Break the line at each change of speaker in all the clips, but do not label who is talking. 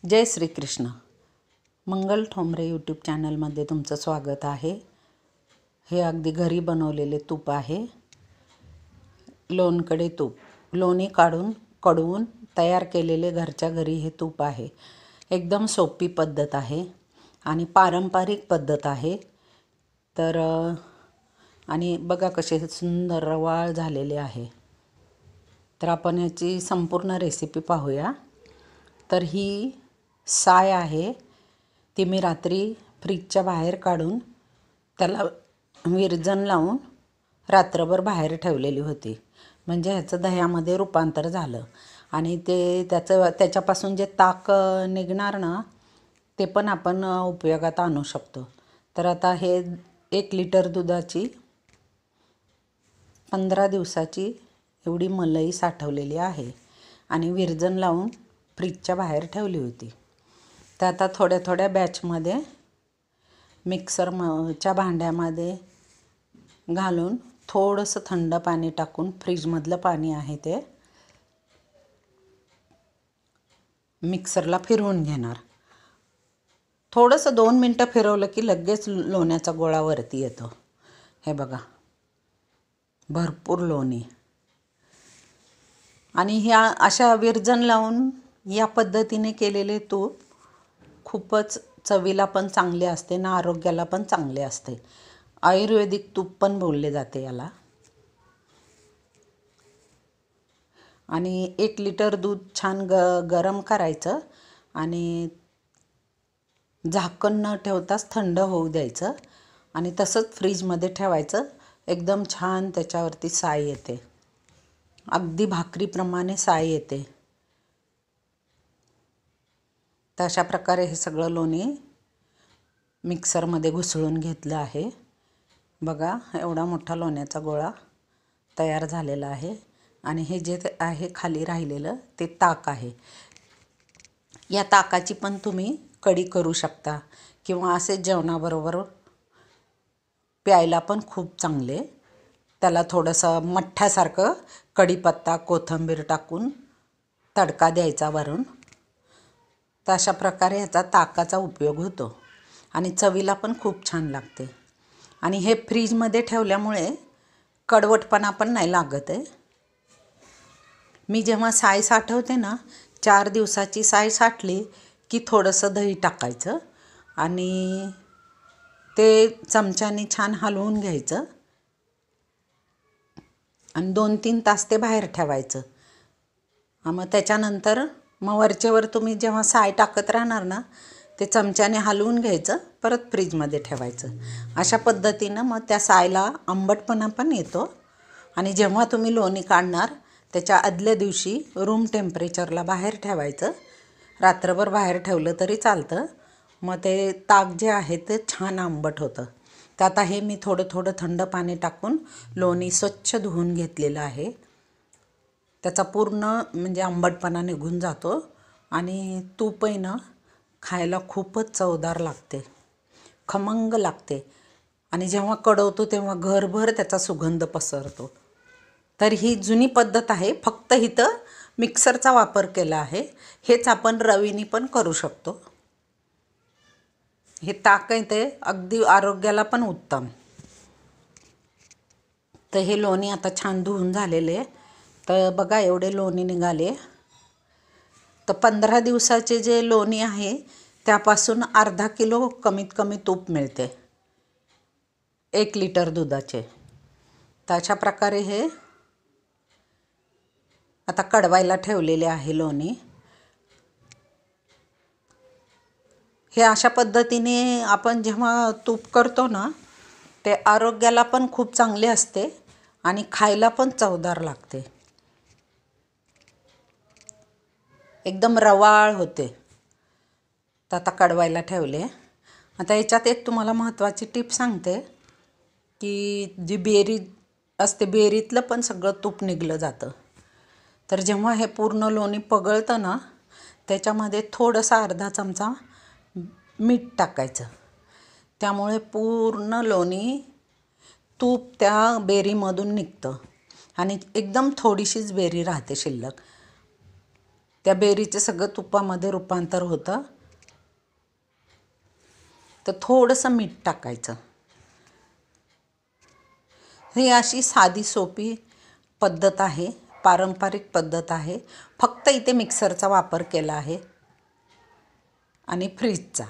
जय श्री कृष्ण। मंगल Thombare YouTube चॅनलमध्ये तुमचं स्वागत आहे। हे अगदी घरी बनवलेले तूप आहे। लोणकढे तूप, लोणी कडवून तयार केलेले घरच्या घरी हे तूप आहे। एकदम सोपी पद्धत आहे आणि पारंपरिक पद्धत आहे। तर आणि बघा कसे सुंदर रवाळ झालेले आहे। तर आपण ह्याची संपूर्ण रेसिपी पाहूया। तर ही साय आहे, ती मी रात्री फ्रीजच्या बाहेर काढून त्याला विरजण लावून रात्रभर बाहेर ठेवलेली होती। म्हणजे ह्याचं दह्यामध्ये रूपांतर झालं आणि त्याच्यापासून जे ताक निघणार ना, ते पण आपण उपयोगात आणू शकतो। तर आता हे 1 लिटर दुधाची 15 दिवसाची एवढी मलाई साठवलेली आहे आणि विरजण लावून फ्रीजच्या बाहेर ठेवली होती। तर आता थोड्या थोड्या बॅचमध्ये मिक्सरच्या भांड्यामध्ये घालून थोडंसं थंड पाणी टाकून, फ्रीजमधलं पाणी आहे ते, मिक्सरला फिरवून घेणार। थोडंसं 2 मिनटं फिरवलं की लगेच लोण्याचा गोळा वरती येतो। हे बघा, भरपूर लोणी। आणि ह्या अशा विरजण लावून या पद्धतीने केलेले तूप खूपच चवीला पण चांगले असते ना, आरोग्याला पण चांगले असते। आयुर्वेदिक तूप पण बोलले जाते याला। आणि 1 लिटर दूध छान गरम करायचं आणि झाकण न ठेवताच थंड होऊ द्यायचं आणि तसंच फ्रीजमध्ये ठेवायचं। एकदम छान त्याच्यावरती साय येते, अगदी भाकरीप्रमाणे साय येते। तर अशा प्रकारे हे सगळं लोणी मिक्सरमध्ये घुसळून घेतलं आहे। बघा, एवढा मोठा लोण्याचा गोळा तयार झालेला आहे। आणि हे जे आहे खाली राहिलेलं ते ताक आहे। या ताकाची पण तुम्ही कढी करू शकता किंवा असे जेवणाबरोबर प्यायला पण खूप चांगले। त्याला थोडंसं मठ्ठ्यासारखं कढीपत्ता, कोथिंबीर टाकून तडका द्यायचा वरून। तर अशा प्रकारे ह्याचा ताकाचा उपयोग होतो आणि चवीला पण खूप छान लागते। आणि हे फ्रीजमध्ये ठेवल्यामुळे कडवटपणा पण नाही लागत आहे। मी जेव्हा साय साठवते ना, 4 दिवसाची साय साठली की थोडंसं दही टाकायचं आणि ते चमच्याने छान हलवून घ्यायचं आणि 2-3 तास ते बाहेर ठेवायचं। मग त्याच्यानंतर वरचेवर तुम्ही जेव्हा साय टाकत राहणार ना, ते चमच्याने हलवून घ्यायचं, परत फ्रीजमध्ये ठेवायचं। अशा पद्धतीनं मग त्या सायला आंबटपणा पण येतो। आणि जेव्हा तुम्ही लोणी काढणार त्याच्या आदल्या दिवशी रूम टेम्परेचरला बाहेर ठेवायचं। रात्रभर बाहेर ठेवलं तरी चालतं। मग ते ताक जे आहे ते छान आंबट होतं। तर आता हे मी थोडं थोडं थंड पाणी टाकून लोणी स्वच्छ धुवून घेतलेलं आहे। त्याचा पूर्ण म्हणजे आंबटपणा निघून जातो आणि तूपही ना खायला खूपच चवदार लागते, खमंग लागते। आणि जेव्हा कडवतो तेव्हा घरभर त्याचा सुगंध पसरतो। तर ही जुनी पद्धत आहे, फक्त इथं मिक्सरचा वापर केला आहे। हेच आपण रवीने पण करू शकतो। हे ताक आहे ते अगदी आरोग्याला पण उत्तम। तर हे लोणी आता छान धुवून झालेले। तर बघा, एवढे लोणी निघाले। तर 15 दिवसाचे जे लोणी आहे त्यापासून अर्धा किलो कमीत कमी तूप मिळते 1 लिटर दुधाचे। तर अशा प्रकारे हे आता कडवायला ठेवलेले आहे लोणी। हे अशा पद्धतीने आपण जेव्हा तूप करतो ना, ते आरोग्याला पण खूप चांगले असते आणि खायला पण चवदार लागते, एकदम रवाळ होते। तर आता कडवायला ठेवले। आता याच्यात एक तुम्हाला महत्त्वाची टिप सांगते की जी बेरी असते, बेरीतलं पण सगळं तूप निघलं जातं। तर जेव्हा हे पूर्ण लोणी पगळतं ना, त्याच्यामध्ये थोडासा अर्धा चमचा मीठ टाकायचं। त्यामुळे पूर्ण लोणी तूप त्या बेरीमधून निघतं आणि एकदम थोडीशीच बेरी राहते शिल्लक। त्या बेरीचं सगळं तुपामध्ये रूपांतर होतं. तर थोडंसं मीठ टाकायचं. ही अशी साधी सोपी पद्धत आहे, पारंपरिक पद्धत आहे. फक्त इथे मिक्सरचा वापर केला आहे आणि फ्रीजचा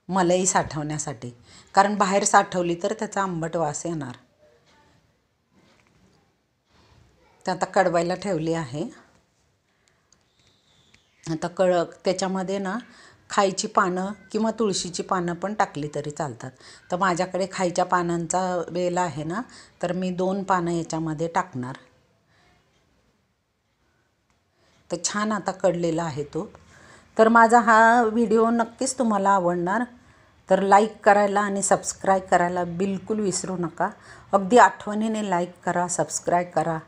मलई साठवण्यासाठी, कारण बाहेर साठवली तर त्याचा आंबट वास येणार. तर आता कडवायला ठेवली आहे. आता त्याच्यामध्ये ना खायची पानं किंवा तुळशीची पानं पण टाकली तरी चालतात. तर माझ्याकडे खायच्या पानांचा वेल आहे ना, तर मी 2 पानं याच्यामध्ये टाकणार. तर छान आता कडलेला आहे तो. तर माझा हा व्हिडिओ नक्कीच तुम्हाला आवडणार. तर लाईक करायला आणि सबस्क्राईब करायला बिलकुल विसरू नका. अगदी आठवणीने लाईक करा, सबस्क्राईब करा.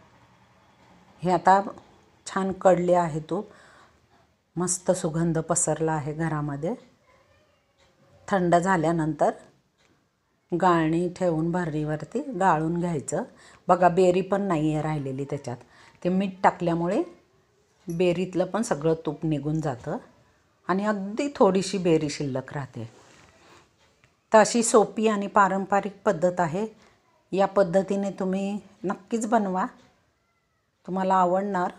हे आता छान कडले आहे तो. मस्त सुगंध पसरला आहे घरामध्ये. थंड झाल्यानंतर गाळणी ठेवून भरणीवरती गाळून घ्यायचं. बघा बेरी पण नाही आहे राहिलेली त्याच्यात. ते मीठ टाकल्यामुळे बेरीतलं पण सगळं तूप निघून जातं आणि अगदी थोडीशी बेरी शिल्लक राहते. तर अशी सोपी आणि पारंपरिक पद्धत आहे. या पद्धतीने तुम्ही नक्कीच बनवा, तुम्हाला आवडणार.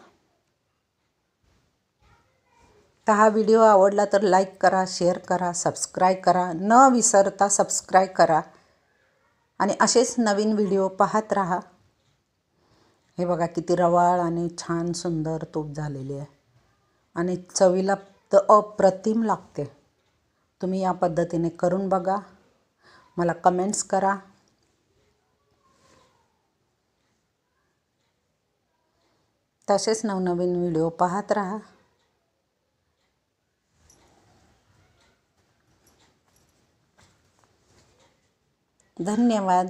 तर हा व्हिडिओ आवडला तर लाईक करा, शेअर करा, सबस्क्राईब करा. न विसरता सबस्क्राईब करा आणि असेच नवीन व्हिडिओ पाहत राहा. हे बघा किती रवाळ आणि छान सुंदर तूप झालेली आहे आणि चवीला तर अप्रतिम लागते. तुम्ही या पद्धतीने करून बघा, मला कमेंट्स करा. तसेच नवनवीन व्हिडिओ पाहत राहा. धन्यवाद.